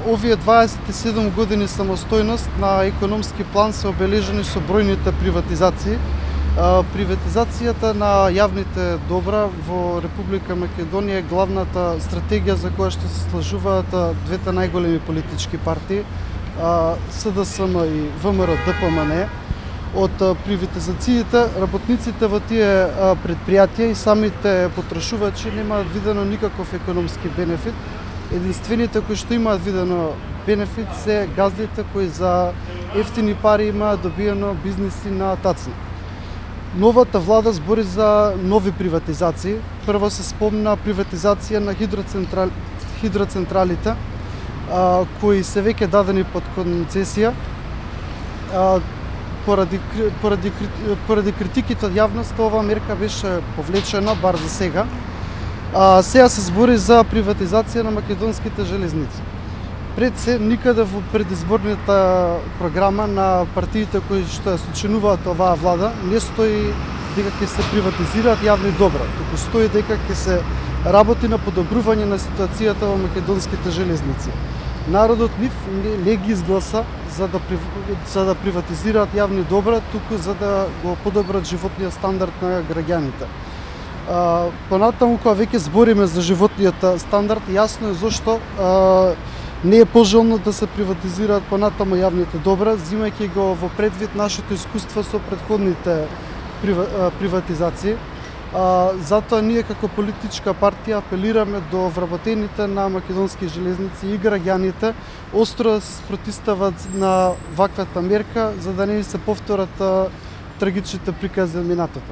Овие 27 години самостојност на економски план се обележени со бројните приватизации. Приватизацијата на јавните добра во Република Македонија е главната стратегија за која што се слажуваат двете најголеми политички партии, СДСМ и ВМРО-ДПМН. Од приватизациите, работниците во тие предпријатија и самите потрошувачи немаат видено никаков економски бенефит. Единствените кои што имаат видено бенефит се газдите кои за ефтини пари имаат добиено бизниси на тацни. Новата влада збори за нови приватизации. Прво се спомна приватизација на хидроцентралите, кои се веќе дадени под концесија. Поради критиките од јавноста, ова мерка беше повлечена, бар за сега. Сега се збори за приватизација на македонските железници. Пред се, никаде во предизборната програма на партиите кои што ја сочинуваат оваа влада не стои дека ќе се приватизираат јавни добра, туку стои дека ќе се работи на подобрување на ситуацијата во македонските железници. Народот нив не ги изгласа за да приватизираат јавни добра, туку за да го подобрат животниот стандард на граѓаните. Понатаму, кога веќе збориме за животниот стандард, јасно е зошто не е пожелно да се приватизираат понатаму јавните добра, земајќи го во предвид нашето искуство со претходните приватизации. Затоа ние како политичка партија апелираме до вработените на македонски железници и граѓаните остро да се спротивстават на ваквата мерка, за да не се повторат трагичните прикази од минатото.